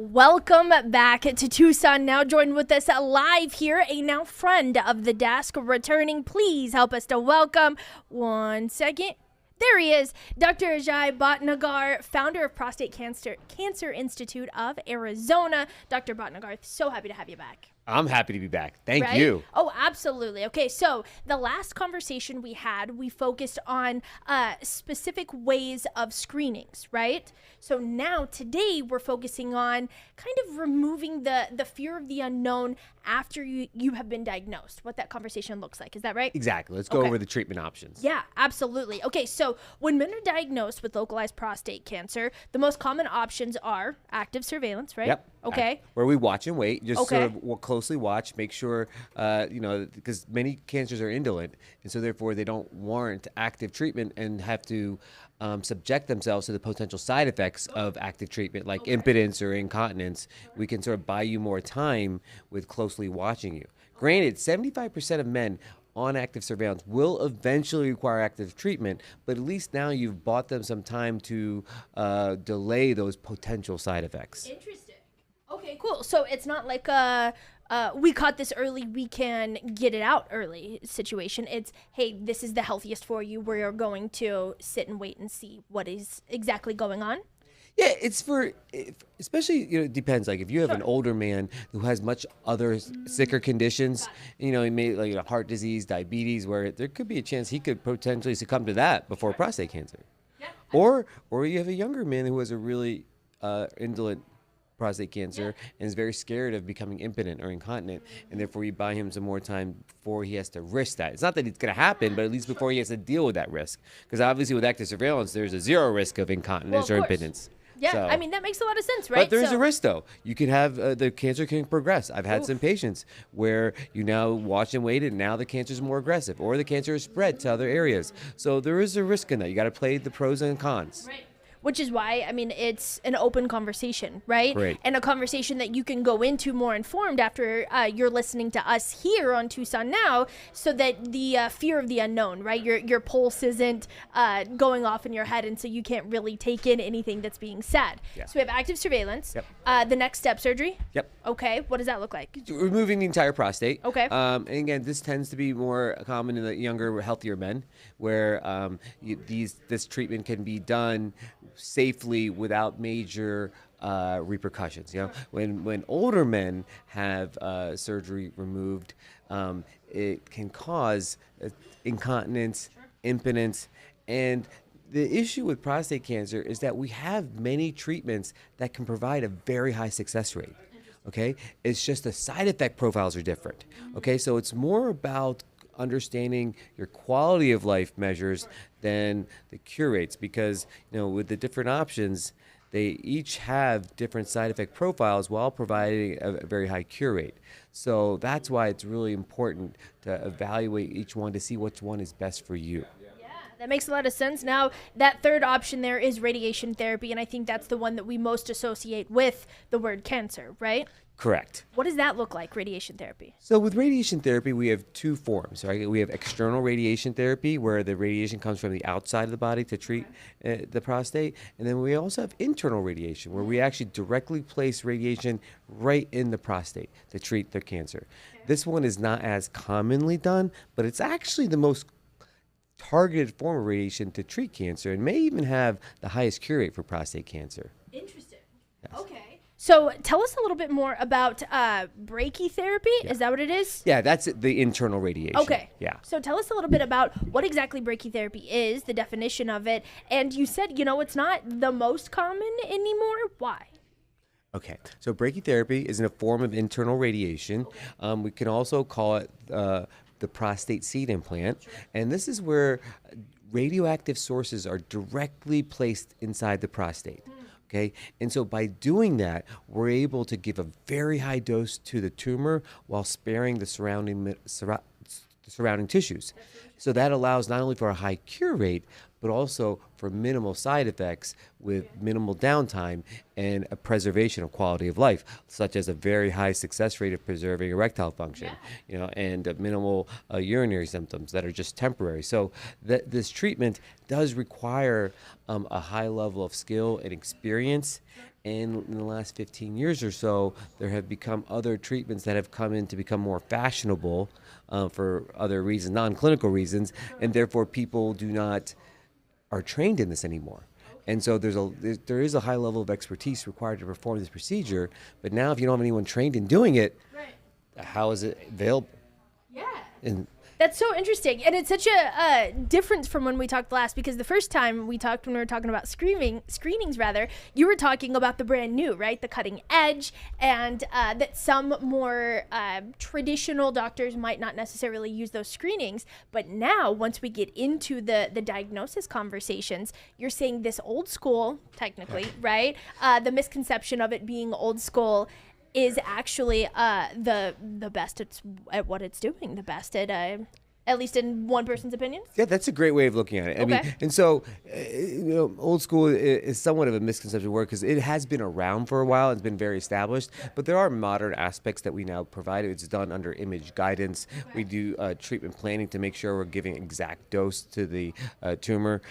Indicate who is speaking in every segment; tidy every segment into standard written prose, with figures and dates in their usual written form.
Speaker 1: Welcome back to Tucson Now. Joined with us live here, a now friend of the desk returning. Please help us to welcome, one second. There he is, Dr. Ajay Bhatnagar, founder of Prostate Cancer Institute of Arizona. Dr. Bhatnagar, so happy to have you back.
Speaker 2: I'm happy to be back. Thank
Speaker 1: Right?
Speaker 2: you.
Speaker 1: Oh, absolutely. Okay, so the last conversation we had, we focused on specific ways of screenings, right? So now today we're focusing on kind of removing the fear of the unknown after you have been diagnosed, what that conversation looks like. Is that right?
Speaker 2: Exactly. Let's go over the treatment options.
Speaker 1: Yeah, absolutely. Okay, so when men are diagnosed with localized prostate cancer, the most common options are active surveillance, right?
Speaker 2: Yep.
Speaker 1: Okay.
Speaker 2: Where we watch and wait, just
Speaker 1: Okay.
Speaker 2: sort of closely watch, make sure, because many cancers are indolent, and so therefore they don't warrant active treatment and have to subject themselves to the potential side effects of active treatment, like impotence or incontinence. We can sort of buy you more time with closely watching you. Granted, 75% of men on active surveillance will eventually require active treatment, but at least now you've bought them some time to delay those potential side effects.
Speaker 1: Interesting. Okay, cool. So it's not like we caught this early, we can get it out early situation. It's, hey, this is the healthiest for you. We're going to sit and wait and see what is exactly going on.
Speaker 2: Yeah, it's especially, it depends. Like if you have an older man who has much other sicker conditions, he may like heart disease, diabetes, where there could be a chance he could potentially succumb to that before prostate cancer. Yeah. Or you have a younger man who has a really indolent prostate cancer and is very scared of becoming impotent or incontinent, and therefore you buy him some more time before he has to risk that. It's not that it's going to happen, but at least before he has to deal with that risk. Because obviously with active surveillance, there's a zero risk of incontinence or impotence.
Speaker 1: Yeah,
Speaker 2: So,
Speaker 1: I mean, that makes a lot of sense, right?
Speaker 2: but there's a risk, though. You can have the cancer can progress. I've had some patients where you now watch and wait, and now the cancer is more aggressive, or the cancer is spread to other areas. So there is a risk in that. You got to play the pros and cons.
Speaker 1: Right. Which is why, I mean, it's an open conversation, right?
Speaker 2: Right.
Speaker 1: And a conversation that you can go into more informed after you're listening to us here on Tucson Now, so that the fear of the unknown, right? Your pulse isn't going off in your head, and so you can't really take in anything that's being said.
Speaker 2: Yeah.
Speaker 1: So we have active surveillance.
Speaker 2: Yep.
Speaker 1: The next step, surgery.
Speaker 2: Yep.
Speaker 1: Okay. What does that look like?
Speaker 2: Removing the entire prostate.
Speaker 1: Okay.
Speaker 2: And again, this tends to be more common in the younger, healthier men, where this treatment can be done safely without major repercussions. When older men have surgery removed, it can cause incontinence, impotence, and the issue with prostate cancer is that we have many treatments that can provide a very high success rate. Okay, it's just the side effect profiles are different. Okay, so it's more about understanding your quality of life measures than the cure rates, because with the different options, they each have different side effect profiles while providing a very high cure rate. So that's why it's really important to evaluate each one to see which one is best for you.
Speaker 1: That makes a lot of sense. Now, that third option there is radiation therapy, and I think that's the one that we most associate with the word cancer, right?
Speaker 2: Correct.
Speaker 1: What does that look like, radiation therapy?
Speaker 2: So with radiation therapy, we have two forms, right? We have external radiation therapy, where the radiation comes from the outside of the body to treat the prostate. And then we also have internal radiation, where we actually directly place radiation right in the prostate to treat the cancer. This one is not as commonly done, but it's actually the most targeted form of radiation to treat cancer, and may even have the highest cure rate for prostate cancer.
Speaker 1: Interesting.
Speaker 2: Yes.
Speaker 1: Okay. So tell us a little bit more about brachytherapy. Yeah. Is that what it is?
Speaker 2: Yeah, that's the internal radiation.
Speaker 1: Okay.
Speaker 2: Yeah.
Speaker 1: So tell us a little bit about what exactly brachytherapy is, the definition of it. And you said, it's not the most common anymore. Why?
Speaker 2: Okay. So brachytherapy is a form of internal radiation. We can also call it the prostate seed implant. And this is where radioactive sources are directly placed inside the prostate. Okay, and so by doing that, we're able to give a very high dose to the tumor while sparing the surrounding tissues. So that allows not only for a high cure rate, but also for minimal side effects with minimal downtime and a preservation of quality of life, such as a very high success rate of preserving erectile function, and minimal urinary symptoms that are just temporary. So this treatment does require a high level of skill and experience, And in the last 15 years or so, there have become other treatments that have come in to become more fashionable for other reasons, non-clinical reasons, and therefore people are trained in this anymore. And so there is a high level of expertise required to perform this procedure. But now, if you don't have anyone trained in doing it, how is it available?
Speaker 1: Yeah.
Speaker 2: And
Speaker 1: that's so interesting. And it's such a difference from when we talked last, because the first time we talked, when we were talking about screenings rather, you were talking about the brand new, right? The cutting edge, and that some more traditional doctors might not necessarily use those screenings. But now, once we get into the diagnosis conversations, you're saying this old school, technically, right? The misconception of it being old school is actually the best at what it's doing, the best at least in one person's opinion.
Speaker 2: Yeah, that's a great way of looking at it. I mean, and so, old school is somewhat of a misconception word because it has been around for a while. It's been very established, but there are modern aspects that we now provide. It's done under image guidance. We do treatment planning to make sure we're giving exact dose to the tumor.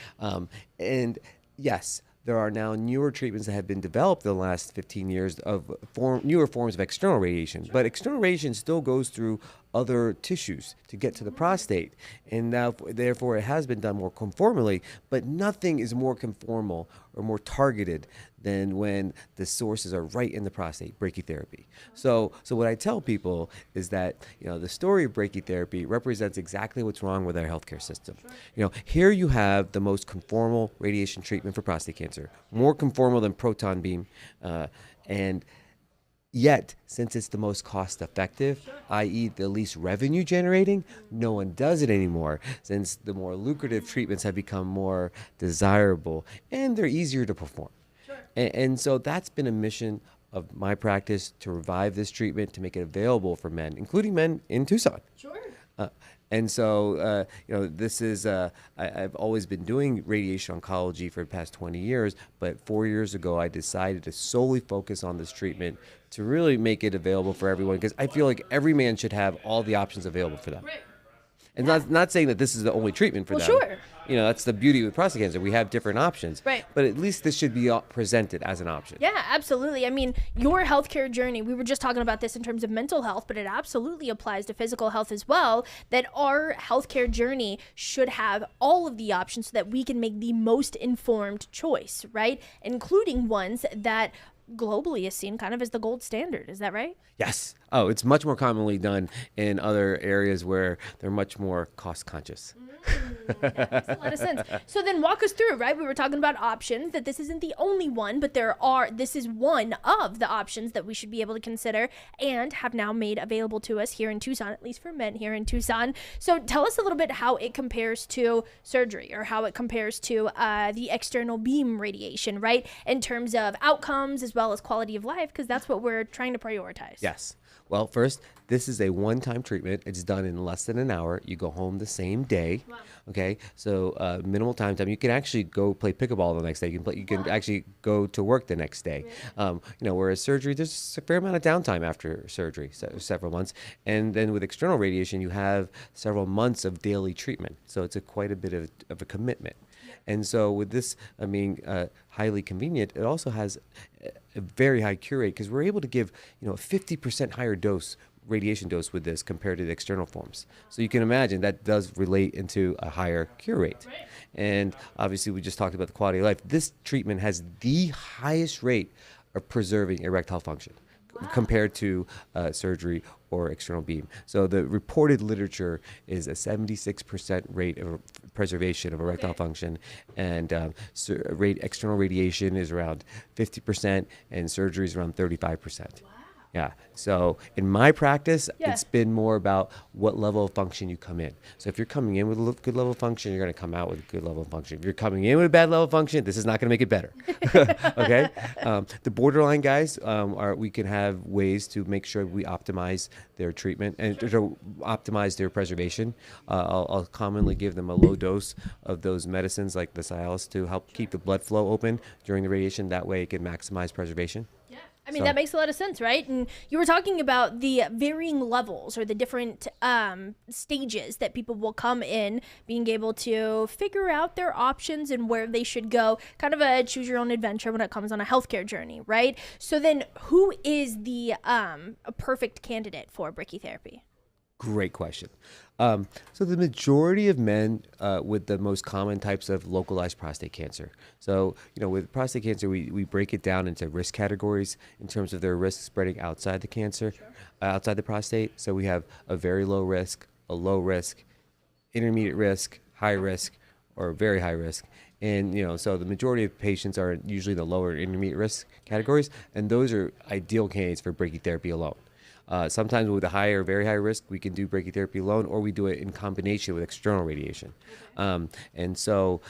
Speaker 2: And yes, there are now newer treatments that have been developed in the last 15 years of newer forms of external radiation. But external radiation still goes through other tissues to get to the prostate. And now, therefore, it has been done more conformally. But nothing is more conformal or more targeted than when the sources are right in the prostate, brachytherapy. So what I tell people is that, the story of brachytherapy represents exactly what's wrong with our healthcare system. Here you have the most conformal radiation treatment for prostate cancer, more conformal than proton beam, and yet, since it's the most cost effective, i.e. the least revenue generating, no one does it anymore, since the more lucrative treatments have become more desirable and they're easier to perform. And so that's been a mission of my practice, to revive this treatment, to make it available for men, including men in Tucson.
Speaker 1: Sure.
Speaker 2: And so, this is, I've always been doing radiation oncology for the past 20 years, but 4 years ago, I decided to solely focus on this treatment to really make it available for everyone, because I feel like every man should have all the options available for them.
Speaker 1: Right.
Speaker 2: And not saying that this is the only treatment for them.
Speaker 1: Sure.
Speaker 2: That's the beauty with prostate cancer. We have different options.
Speaker 1: Right.
Speaker 2: But at least this should be presented as an option.
Speaker 1: Yeah, absolutely. I mean, your healthcare journey, we were just talking about this in terms of mental health, but it absolutely applies to physical health as well, that our healthcare journey should have all of the options so that we can make the most informed choice, right? Including ones that globally is seen kind of as the gold standard. Is that right?
Speaker 2: Yes. Oh, it's much more commonly done in other areas where they're much more cost conscious.
Speaker 1: That makes a lot of sense. So then walk us through, right? We were talking about options, that this isn't the only one, but this is one of the options that we should be able to consider and have now made available to us here in Tucson, at least for men here in Tucson. So tell us a little bit how it compares to surgery, or how it compares to the external beam radiation, right? In terms of outcomes as well as quality of life, because that's what we're trying to prioritize.
Speaker 2: Yes. Well, first, this is a one-time treatment. It's done in less than an hour. You go home the same day.
Speaker 1: Wow.
Speaker 2: Okay, so minimal time. You can actually go play pickleball the next day. You can actually go to work the next day. Whereas surgery, there's a fair amount of downtime after surgery, several months. And then with external radiation, you have several months of daily treatment. So it's quite a bit of a commitment. And so with this being highly convenient, it also has a very high cure rate, because we're able to give a 50% higher radiation dose with this compared to the external forms. So you can imagine that does relate into a higher cure rate.
Speaker 1: Right.
Speaker 2: And obviously we just talked about the quality of life. This treatment has the highest rate of preserving erectile function compared to surgery or external beam. So the reported literature is a 76% rate of preservation of erectile function, and external radiation is around 50%, and surgery is around 35%. Yeah. So in my practice, it's been more about what level of function you come in. So if you're coming in with a good level of function, you're going to come out with a good level of function. If you're coming in with a bad level of function, this is not going to make it better. Okay. The borderline guys, we can have ways to make sure we optimize their treatment and to optimize their preservation. I'll commonly give them a low dose of those medicines like the Cialis to help keep the blood flow open during the radiation. That way it can maximize preservation.
Speaker 1: Yeah. I I mean, that makes a lot of sense, right? And you were talking about the varying levels or the different stages that people will come in, being able to figure out their options and where they should go, kind of a choose your own adventure when it comes on a healthcare journey, right? So then who is the a perfect candidate for brachytherapy?
Speaker 2: Great question. So the majority of men with the most common types of localized prostate cancer. So, with prostate cancer, we break it down into risk categories in terms of their risk spreading outside the cancer, outside the prostate. So we have a very low risk, a low risk, intermediate risk, high risk, or very high risk. And, so the majority of patients are usually the lower intermediate risk categories, and those are ideal candidates for brachytherapy alone. Sometimes with a higher, very high risk, we can do brachytherapy alone, or we do it in combination with external radiation. And so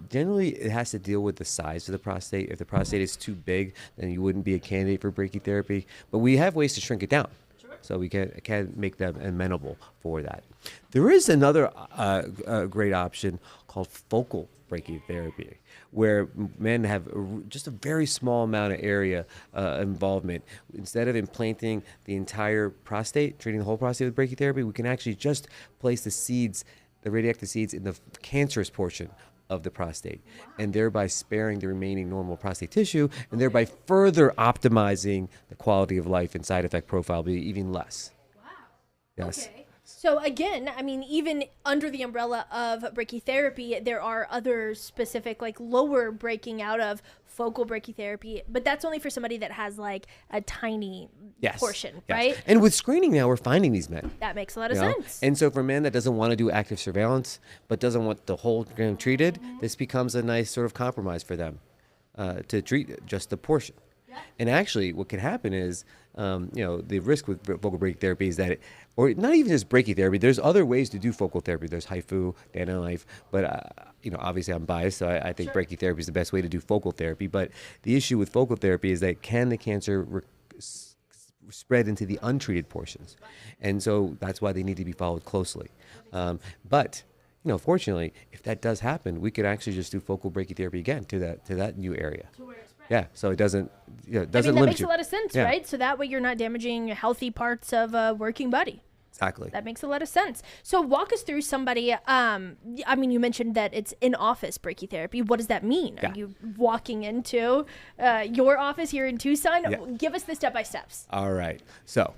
Speaker 2: generally it has to deal with the size of the prostate. If the prostate is too big, then you wouldn't be a candidate for brachytherapy. But we have ways to shrink it down. So we can make them amenable for that. There is another great option called focal brachytherapy, where men have just a very small amount of area involvement. Instead of implanting the entire prostate, treating the whole prostate with brachytherapy, we can actually just place the seeds, the radioactive seeds, in the cancerous portion of the prostate, and thereby sparing the remaining normal prostate tissue, and thereby further optimizing the quality of life and side effect profile be even less.
Speaker 1: Wow.
Speaker 2: Yes.
Speaker 1: Okay. So again, I mean, even under the umbrella of brachytherapy, there are other specific, like lower breaking out of focal brachytherapy, but that's only for somebody that has like a tiny portion, right?
Speaker 2: And with screening now, we're finding these men.
Speaker 1: That makes a lot of sense.
Speaker 2: And so for a man that doesn't want to do active surveillance, but doesn't want the whole gland treated, this becomes a nice sort of compromise for them to treat just the portion. And actually, what can happen is, the risk with focal brachytherapy is that, or not even just brachytherapy, there's other ways to do focal therapy. There's HIFU, NanoKnife, but, obviously I'm biased, so I think brachytherapy is the best way to do focal therapy. But the issue with focal therapy is that can the cancer spread into the untreated portions? And so that's why they need to be followed closely. But fortunately, if that does happen, we could actually just do focal brachytherapy again to that new area. Yeah, so it doesn't, limit
Speaker 1: that makes
Speaker 2: you.
Speaker 1: a lot of sense, right? So that way you're not damaging healthy parts of a working body.
Speaker 2: Exactly.
Speaker 1: That makes a lot of sense. So walk us through somebody, you mentioned that it's in-office brachytherapy. What does that mean?
Speaker 2: Yeah.
Speaker 1: Are you walking into your office here in Tucson?
Speaker 2: Yeah.
Speaker 1: Give us the step-by-steps.
Speaker 2: All right. So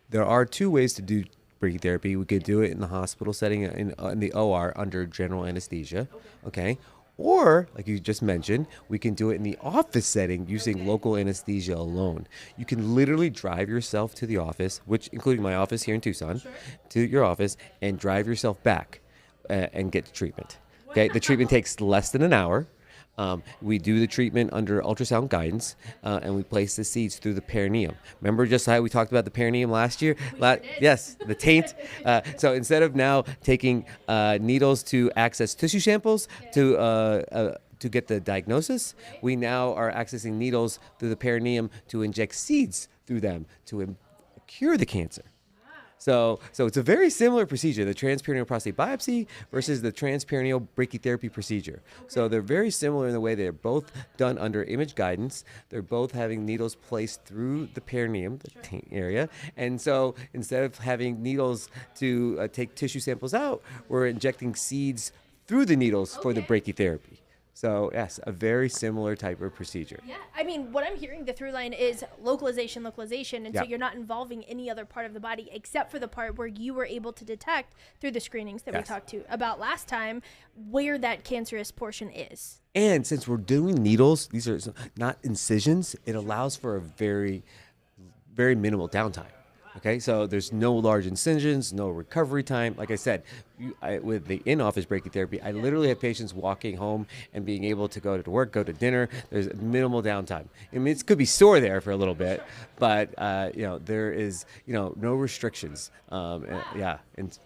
Speaker 2: there are two ways to do brachytherapy. We could do it in the hospital setting, in the OR under general anesthesia. Okay. Or, like you just mentioned, we can do it in the office setting using local anesthesia alone. You can literally drive yourself to the office, which including my office here in Tucson, to your office, and drive yourself back and get the treatment. Okay, the treatment takes less than an hour. We do the treatment under ultrasound guidance, and we place the seeds through the perineum. Remember just how we talked about the perineum last year? Yes, the taint. So instead of now taking needles to access tissue samples to get the diagnosis, we now are accessing needles through the perineum to inject seeds through them to cure the cancer. So it's a very similar procedure, the transperineal prostate biopsy versus the transperineal brachytherapy procedure. So they're very similar in the way they're both done under image guidance. They're both having needles placed through the perineum, the taint area. And so instead of having needles to take tissue samples out, we're injecting seeds through the needles for the brachytherapy. So yes, a very similar type of procedure.
Speaker 1: Yeah, I mean, what I'm hearing the through line is localization, and so you're not involving any other part of the body except for the part where you were able to detect through the screenings that we talked about last time where that cancerous portion is.
Speaker 2: And since we're doing needles, these are not incisions, it allows for a very, very minimal downtime. Okay, so there's no large incisions, no recovery time. Like I said, with the in-office brachytherapy, I literally have patients walking home and being able to go to work, go to dinner. There's minimal downtime. I mean, it could be sore there for a little bit, but there is no restrictions. Yeah. And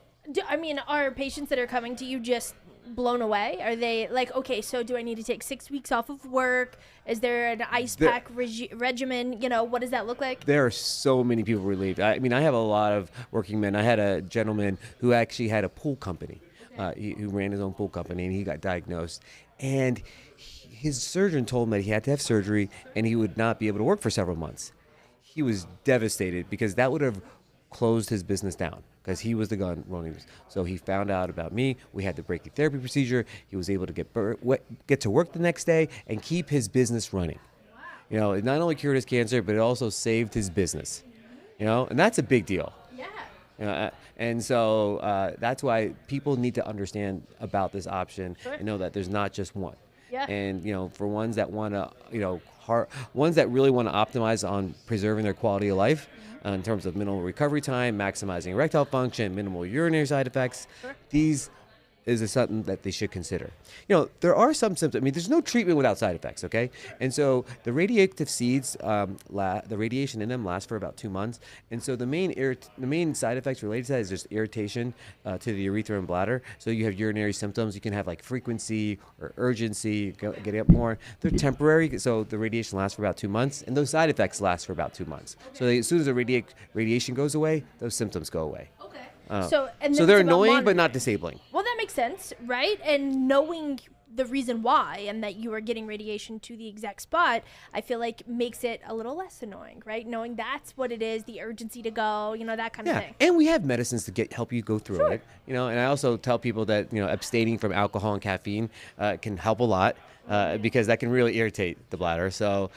Speaker 1: are patients that are coming to you just blown away? Are they like, okay, so do I need to take 6 weeks off of work? Is there an ice pack regimen? What does that look like?
Speaker 2: There are so many people relieved. I mean, I have a lot of working men. I had a gentleman who actually had a pool company, who ran his own pool company, and he got diagnosed. And his surgeon told him that he had to have surgery and he would not be able to work for several months. he was devastated because that would have closed his business down because he was the gun running. So he found out about me. We had the brachytherapy procedure. He was able to get to work the next day and keep his business running. You know, it not only cured his cancer, but it also saved his business. You know, and that's a big deal.
Speaker 1: Yeah.
Speaker 2: You know, and so that's why people need to understand about this option and know that there's not just one.
Speaker 1: Yeah.
Speaker 2: And, you know, for ones that want to, you know, ones that really want to optimize on preserving their quality of life in terms of minimal recovery time, maximizing erectile function, minimal urinary side effects, these is something that they should consider. You know, there are some symptoms. I mean, there's no treatment without side effects, okay? And so the radioactive seeds, the radiation in them lasts for about 2 months. And so the main side effects related to that is just irritation to the urethra and bladder. So you have urinary symptoms. You can have like frequency or urgency, getting up more. They're temporary, so the radiation lasts for about 2 months, and those side effects last for about 2 months. So as soon as the radiation goes away, those symptoms go away.
Speaker 1: So
Speaker 2: they're annoying but not disabling.
Speaker 1: Well, that makes sense, right? And knowing the reason why and that you are getting radiation to the exact spot, I feel like makes it a little less annoying, right? Knowing that's what it is, the urgency to go, you know, that kind of thing.
Speaker 2: And we have medicines to help you go through it, you know. And I also tell people that, you know, abstaining from alcohol and caffeine can help a lot. Because that can really irritate the bladder. So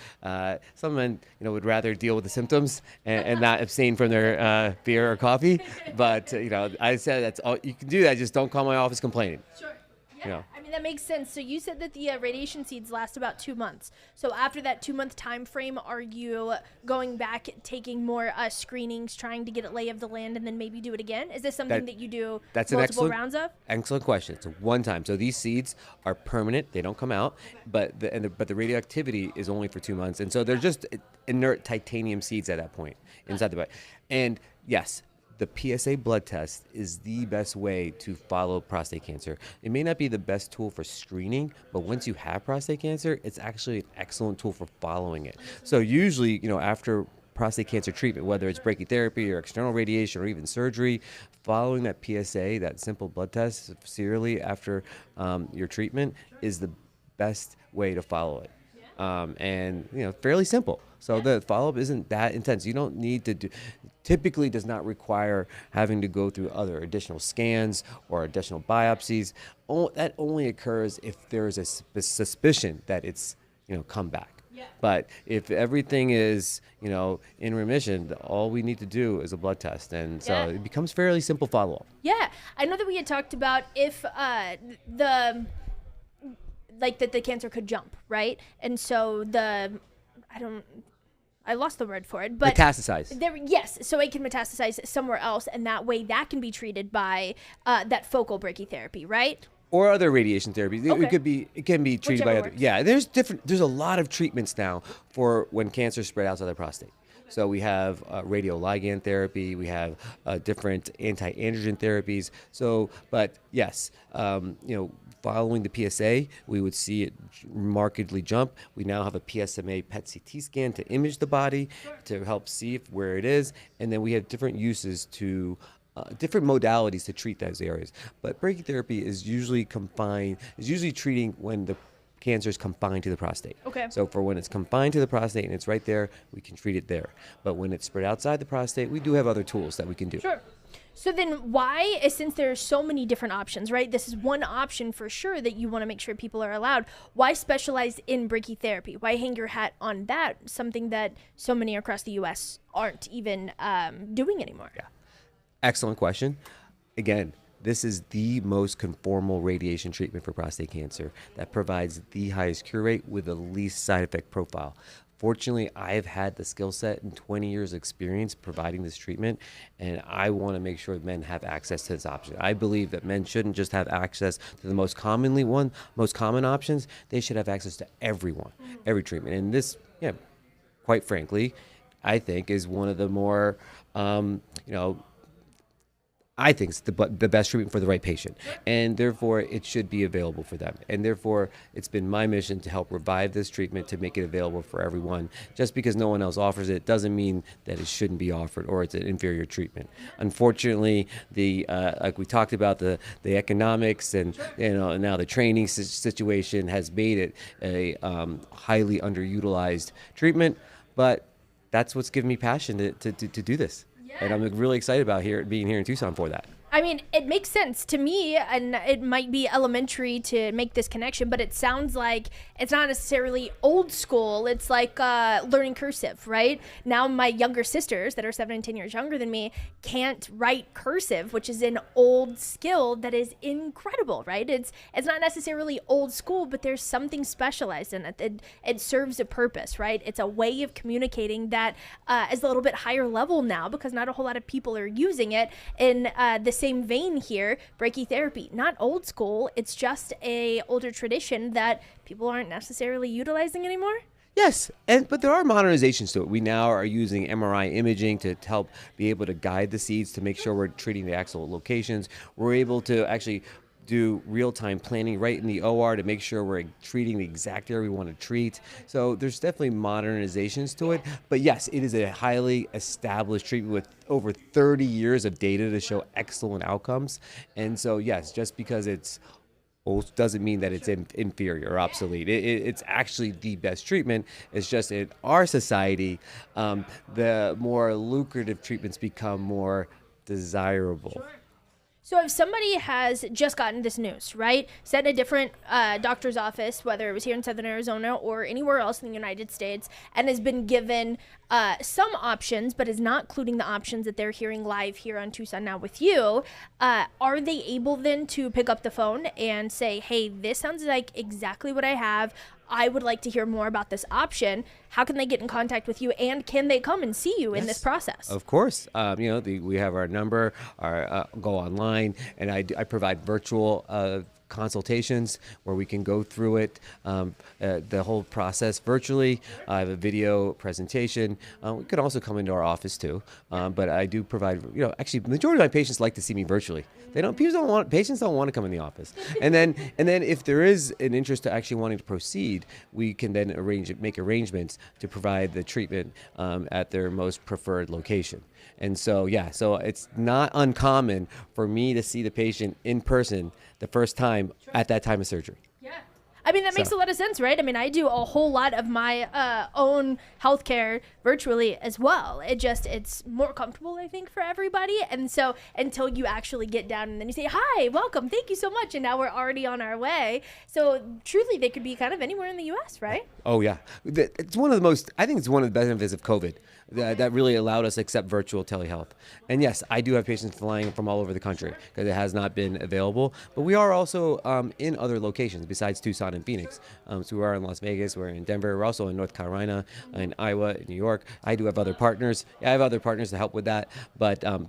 Speaker 2: some men, you know, would rather deal with the symptoms and not abstain from their beer or coffee. But you know, I said that's all you can do. That just don't call my office complaining.
Speaker 1: Sure. Yeah.
Speaker 2: You know.
Speaker 1: I mean, that makes sense. So you said that the radiation seeds last about 2 months. So after that 2-month time frame, are you going back, taking more screenings, trying to get a lay of the land, and then maybe do it again? Is this something that you do multiple rounds of?
Speaker 2: Excellent question. It's a one time. So these seeds are permanent; they don't come out, but the radioactivity is only for 2 months, and so they're just inert titanium seeds at that point inside the body. And yes, the PSA blood test is the best way to follow prostate cancer. It may not be the best tool for screening, but once you have prostate cancer, it's actually an excellent tool for following it. So usually, you know, after prostate cancer treatment, whether it's brachytherapy or external radiation or even surgery, following that PSA, that simple blood test serially after your treatment is the best way to follow it. And, you know, fairly simple. So the follow-up isn't that intense. You don't need to typically does not require having to go through other additional scans or additional biopsies. That only occurs if there is a suspicion that it's, you know, come back. Yeah. But if everything is, you know, in remission, all we need to do is a blood test. And so it becomes fairly simple follow-up. Yeah.
Speaker 1: I know that we had talked about if that the cancer could jump, right? And so I lost the word for it, but
Speaker 2: metastasize.
Speaker 1: Yes, so it can metastasize somewhere else, and that way that can be treated by that focal brachytherapy, right?
Speaker 2: Or other radiation therapies. Okay. It can be treated by other.
Speaker 1: Works.
Speaker 2: Yeah, there's a lot of treatments now for when cancer spread outside the prostate. So we have radioligand therapy, we have different anti-androgen therapies. So, but yes, you know, following the PSA, we would see it markedly jump. We now have a PSMA PET CT scan to image the body to help see where it is, and then we have different uses to. Different modalities to treat those areas. But brachytherapy is usually treating when the cancer is confined to the prostate.
Speaker 1: Okay.
Speaker 2: So for when it's confined to the prostate and it's right there, we can treat it there. But when it's spread outside the prostate, we do have other tools that we can do.
Speaker 1: Sure. So then why, since there's so many different options, right? This is one option for sure that you want to make sure people are allowed. Why specialize in brachytherapy? Why hang your hat on that, something that so many across the U.S. aren't even doing anymore?
Speaker 2: Yeah. Excellent question. Again, this is the most conformal radiation treatment for prostate cancer that provides the highest cure rate with the least side effect profile. Fortunately, I've had the skill set and 20 years experience providing this treatment, and I want to make sure men have access to this option. I believe that men shouldn't just have access to the most common options. They should have access to every treatment. And this, quite frankly, I think is one of the more, I think it's the best treatment for the right patient, and therefore it should be available for them. And therefore, it's been my mission to help revive this treatment to make it available for everyone. Just because no one else offers it doesn't mean that it shouldn't be offered or it's an inferior treatment. Unfortunately, like we talked about, the economics and now the training situation has made it a highly underutilized treatment, but that's what's given me passion to do this. And I'm really excited about being here in Tucson for that.
Speaker 1: I mean, it makes sense to me, and it might be elementary to make this connection, but it sounds like it's not necessarily old school. It's like learning cursive, right? Now my younger sisters that are 7 and 10 years younger than me can't write cursive, which is an old skill that is incredible, right? It's not necessarily old school, but there's something specialized in it. It serves a purpose, right? It's a way of communicating that is a little bit higher level now because not a whole lot of people are using it. In the same vein here, brachytherapy, not old school. It's just a older tradition that people aren't necessarily utilizing anymore.
Speaker 2: Yes, but there are modernizations to it. We now are using MRI imaging to help be able to guide the seeds to make sure we're treating the actual locations. We're able to actually do real-time planning right in the OR to make sure we're treating the exact area we want to treat. So there's definitely modernizations to it. But yes, it is a highly established treatment with over 30 years of data to show excellent outcomes. And so yes, just because it's old doesn't mean that it's inferior or obsolete. It's actually the best treatment. It's just in our society, the more lucrative treatments become more desirable.
Speaker 1: Sure. So if somebody has just gotten this news, right, sat in a different doctor's office, whether it was here in Southern Arizona or anywhere else in the United States, and has been given some options, but is not including the options that they're hearing live here on Tucson Now with you, are they able then to pick up the phone and say, hey, this sounds like exactly what I have. I would like to hear more about this option. How can they get in contact with you, and can they come and see you in this process?
Speaker 2: Of course. We have our number, go online, and I provide virtual consultations where we can go through it, the whole process virtually. I have a video presentation. We could also come into our office too, but I do provide. Actually, the majority of my patients like to see me virtually. Patients don't want to come in the office. And then if there is an interest to actually wanting to proceed, we can then make arrangements to provide the treatment at their most preferred location. And so it's not uncommon for me to see the patient in person the first time at that time of surgery.
Speaker 1: Yeah. I mean, that makes a lot of sense, right? I mean, I do a whole lot of my own healthcare virtually as well. It's more comfortable, I think, for everybody. And so until you actually get down and then you say, hi, welcome, thank you so much. And now we're already on our way. So truly, they could be kind of anywhere in the U.S., right?
Speaker 2: Oh, yeah. It's one of the benefits of COVID that really allowed us to accept virtual telehealth. And yes, I do have patients flying from all over the country because it has not been available. But we are also in other locations besides Tucson and Phoenix. So we are in Las Vegas, we're in Denver, we're also in North Carolina, in Iowa, in New York. I do have other partners. I have other partners to help with that. But I'm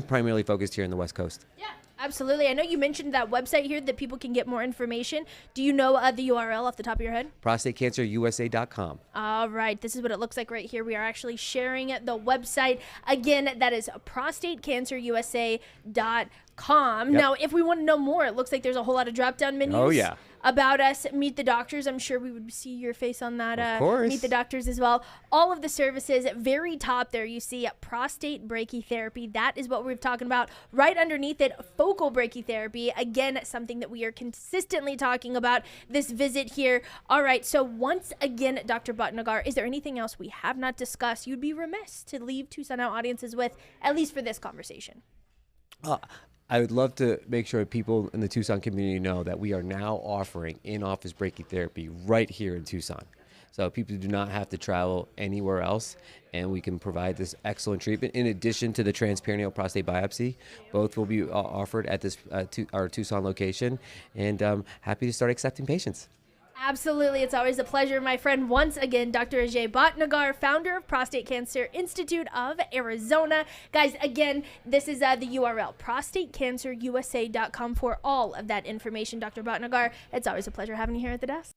Speaker 2: primarily focused here in the West Coast.
Speaker 1: Yeah. Absolutely. I know you mentioned that website here that people can get more information. Do you know the URL off the top of your head?
Speaker 2: ProstateCancerUSA.com.
Speaker 1: All right. This is what it looks like right here. We are actually sharing the website. Again, that is ProstateCancerUSA.com.
Speaker 2: Yep.
Speaker 1: Now, if we want to know more, it looks like there's a whole lot of drop-down menus.
Speaker 2: Oh, yeah.
Speaker 1: About us, Meet the Doctors. I'm sure we would see your face on that.
Speaker 2: Of course.
Speaker 1: Meet the Doctors as well. All of the services, very top there, you see prostate brachytherapy. That is what we're talking about. Right underneath it, focal brachytherapy. Again, something that we are consistently talking about this visit here. All right, so once again, Dr. Bhatnagar, is there anything else we have not discussed you'd be remiss to leave Tucson Now audiences with, at least for this conversation?
Speaker 2: I would love to make sure people in the Tucson community know that we are now offering in-office brachytherapy right here in Tucson. So people do not have to travel anywhere else, and we can provide this excellent treatment in addition to the transperineal prostate biopsy. Both will be offered at this our Tucson location, and happy to start accepting patients.
Speaker 1: Absolutely. It's always a pleasure, my friend. Once again, Dr. Ajay Bhatnagar, founder of Prostate Cancer Institute of Arizona. Guys, again, this is the URL, ProstateCancerUSA.com for all of that information. Dr. Bhatnagar, it's always a pleasure having you here at the desk.